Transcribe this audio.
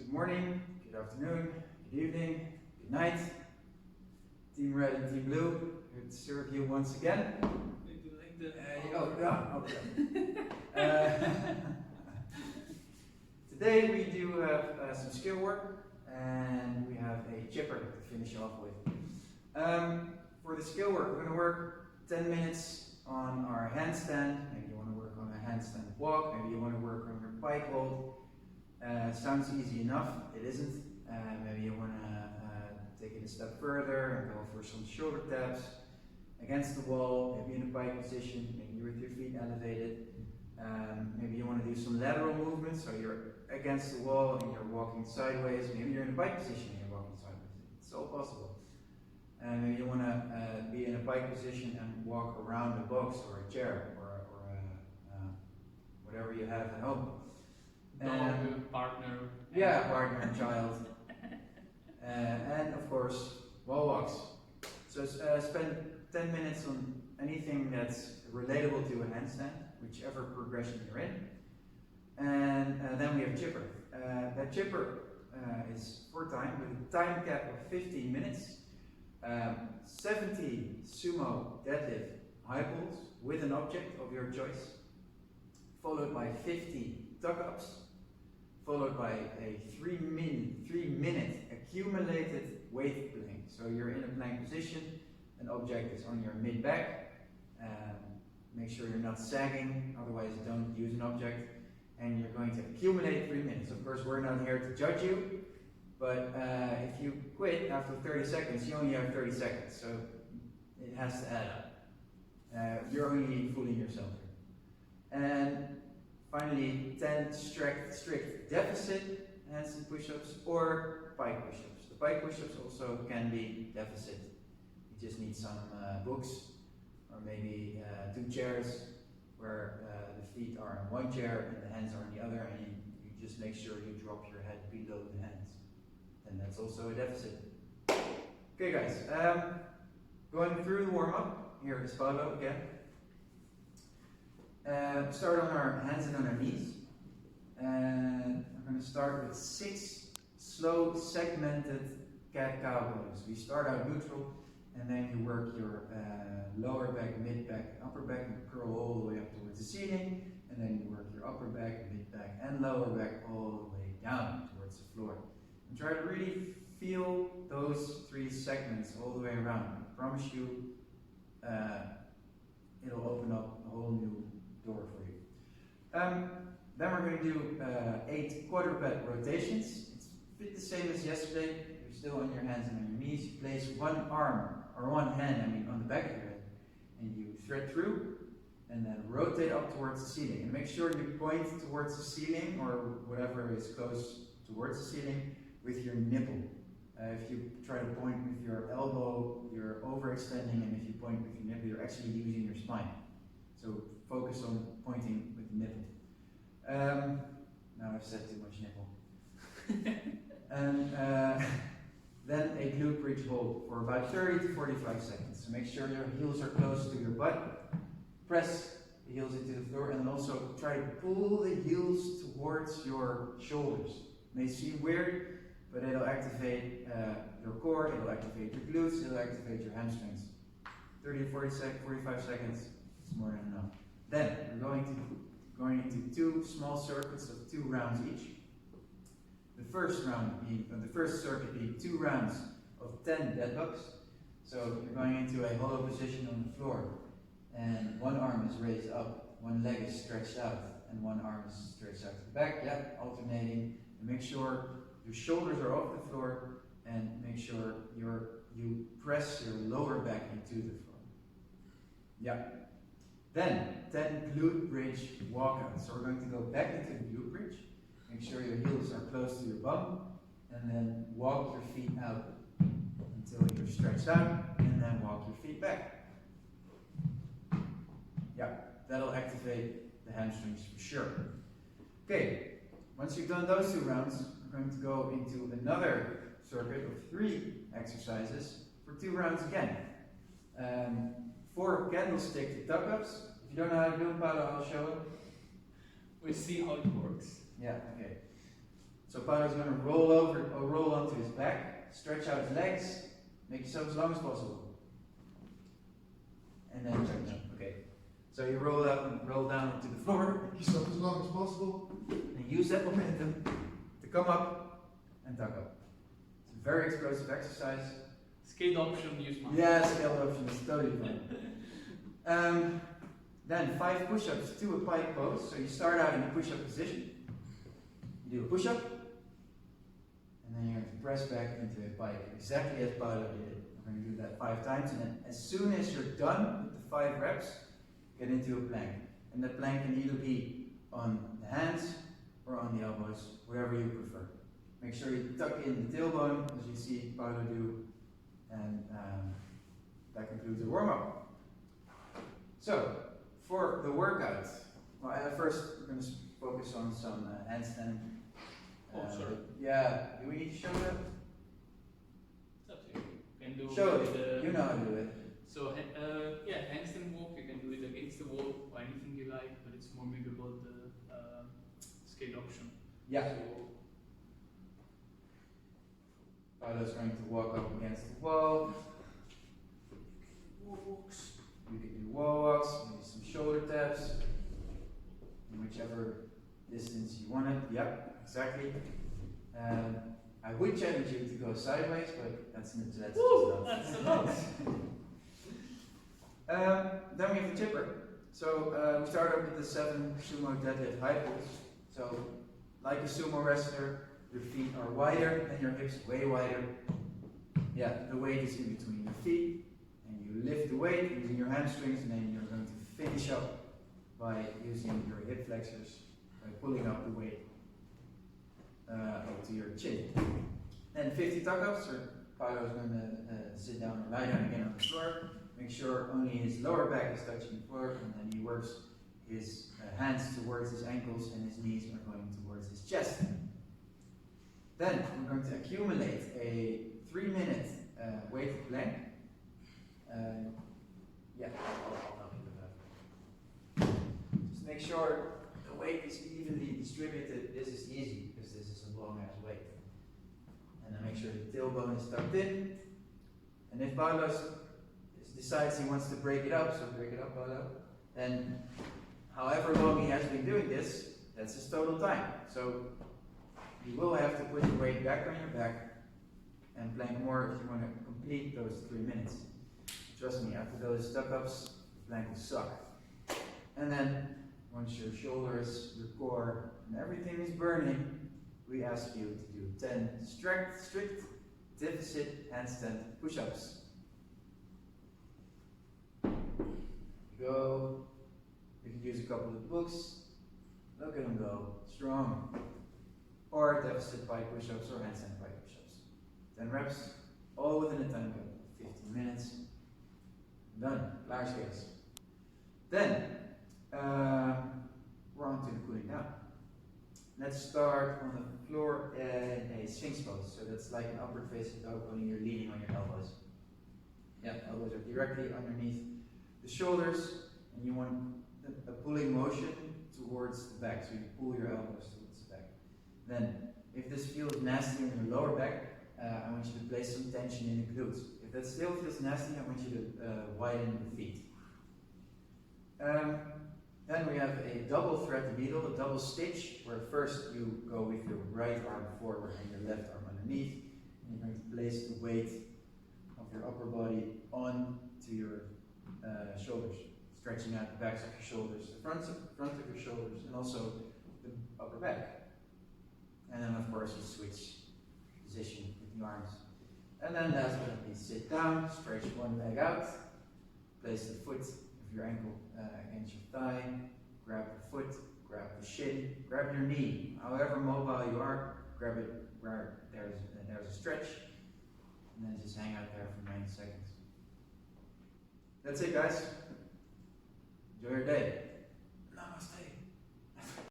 Good morning, good afternoon, good evening, good night. Team Red and Team Blue, here to serve you once again. Maybe like the Today we do have some skill work and we have a chipper to finish off with. For the skill work, we're going to work 10 minutes on our handstand. Maybe you want to work on a handstand walk, maybe you want to work on your bike hold. Sounds easy enough, it isn't. Maybe you want to take it a step further and go for some shoulder taps against the wall, maybe in a bike position, maybe with your feet elevated. Maybe you want to do some lateral movements, so you're against the wall and you're walking sideways. Maybe you're in a bike position and you're walking sideways. It's all possible. Maybe you want to be in a bike position and walk around a box or a chair or whatever you have at home. dog, partner. Yeah, partner and child. And of course, wall walks. So spend 10 minutes on anything that's relatable to a handstand, whichever progression you're in. And then we have chipper. That chipper is for time with a time cap of 15 minutes. 70 sumo deadlift high pulls with an object of your choice, followed by 50 tuck-ups, followed by a 3 minute accumulated weight plank. So you're in a plank position, an object is on your mid-back. Make sure you're not sagging, otherwise don't use an object. And you're going to accumulate 3 minutes. Of course, we're not here to judge you, but if you quit after 30 seconds, you only have 30 seconds, so it has to add up. You're only fooling yourself here. And finally, 10 strict deficit handstand push-ups or bike push-ups. The bike push-ups also can be deficit. You just need some books, or maybe 2 chairs where the feet are on one chair and the hands are on the other, and you just make sure you drop your head below the hands. And that's also a deficit. Okay guys, going through the warm-up, here is Paulo again. Start on our hands and on our knees. And I'm going to start with 6 slow segmented cat-cow poses. We start out neutral, and then you work your lower back, mid back, upper back, and curl all the way up towards the ceiling. And then you work your upper back, mid back, and lower back all the way down towards the floor. And try to really feel those 3 segments all the way around. I promise you, it'll open up a whole new door for you. Then we're going to do 8 quadruped rotations. It's a bit the same as yesterday. You're still on your hands and on your knees. You place one arm, or one hand, on the back of your head, and you thread through, and then rotate up towards the ceiling. And make sure you point towards the ceiling, or whatever is close towards the ceiling, with your nipple. If you try to point with your elbow, you're overextending, and if you point with your nipple, you're actually using your spine. So focus on pointing with the nipple. Now I've said too much nipple. And then a glute bridge hold for about 30 to 45 seconds. So make sure your heels are close to your butt. Press the heels into the floor, and also try to pull the heels towards your shoulders. It may seem weird, but it'll activate your core, it'll activate your glutes, it'll activate your hamstrings. 30 to 45 seconds is more than enough. Then we're going into 2 small circuits of 2 rounds each. The first circuit being 2 rounds of 10 deadlifts. So you're going into a hollow position on the floor, and one arm is raised up, one leg is stretched out, and one arm is stretched out to the back. Yep, alternating. And make sure your shoulders are off the floor, and make sure you press your lower back into the floor. Yep. Then 10 glute bridge walkouts. So we're going to go back into the glute bridge. Make sure your heels are close to your bum, and then walk your feet out until you're stretched out, and then walk your feet back. Yeah, that'll activate the hamstrings for sure. Okay, once you've done those 2 rounds, we're going to go into another circuit of 3 exercises for 2 rounds again. 4 candlestick tuck-ups. If you don't know how to do them, Paulo, I'll show it. We see how it works. Yeah, okay. So So Paulo's going to roll over, or roll onto his back, stretch out his legs, make yourself as long as possible. And then jump down. Okay. So you roll up and roll down to the floor, make yourself as long as possible, and use that momentum to come up and tuck up. It's a very explosive exercise. Skate option, use mine. Yeah, scale option is totally fine. Then 5 push-ups to a pike pose. So you start out in a push-up position. You do a push-up, and then you're going to press back into a pike, exactly as Paulo did. We're going to do that 5 times, and then as soon as you're done with the 5 reps, get into a plank. And that plank can either be on the hands or on the elbows, wherever you prefer. Make sure you tuck in the tailbone, as you see Paulo do, and that concludes the warm-up. So, for the workout, well, first we're going to focus on some handstand. Sorry. Yeah, do we need to show that? It's up to you. You can do Show with it, you know how to do it. So, yeah, handstand walk, you can do it against the wall or anything you like, but it's more maybe about the skate option. Yeah. So, Paulo's going to walk up against the wall. Walks. You can do wall walks, maybe some shoulder taps, in whichever distance you want it. Yep, exactly. I would challenge you to go sideways, but that's just not. That's a lot. Then we have the chipper. So we start up with the 7 sumo deadlift high pulls. So, like a sumo wrestler, your feet are wider and your hips way wider. Yeah, the weight is in between your feet, and you lift the weight using your hamstrings, and then you're going to finish up by using your hip flexors, by pulling up the weight up to your chin. Then 50 tuck-ups, or Paulo is going to sit down or lie down again on the floor. Make sure only his lower back is touching the floor, and then he works his hands towards his ankles and his knees are going towards his chest. Then we're going to accumulate a 3-minute weighted plank. Yeah, I'll help you with that. Just make sure the weight is evenly distributed. This is easy because this is a long ass weight. And then make sure the tailbone is tucked in. And if Paulo decides he wants to break it up, so break it up, Paulo, then however long he has been doing this, that's his total time. So you will have to put your weight back on your back and plank more if you want to complete those 3 minutes. Trust me, after those tuck-ups, the plank will suck. And then, once your shoulders, your core, and everything is burning, we ask you to do 10 strict deficit handstand push-ups. Go. You can use a couple of books. Look at them go. Strong. Or deficit pike push-ups or handstand pike push-ups. 10 reps, all within a time gap. 15 minutes. Done. Large case. Then, we're on to the cooling down. Let's start on the floor in a Sphinx pose. So that's like an upward facing dog, only you're leaning on your elbows. Yeah, elbows are directly underneath the shoulders, and you want a pulling motion towards the back. So you pull your elbows towards the back. Then, if this feels nasty on your lower back, I want you to place some tension in the glutes. If that still feels nasty, I want you to widen the feet. Then we have a double thread needle, a double stitch, where first you go with your right arm forward and your left arm underneath, and you're going to place the weight of your upper body onto your shoulders, stretching out the backs of your shoulders, the front of your shoulders, and also the upper back. And then of course you switch position with the arms. And then last but not least, sit down, stretch one leg out, place the foot of your ankle against your thigh, grab the foot, grab the shin, grab your knee. However mobile you are, grab it where there's a stretch, and then just hang out there for 90 seconds. That's it, guys. Enjoy your day. Namaste.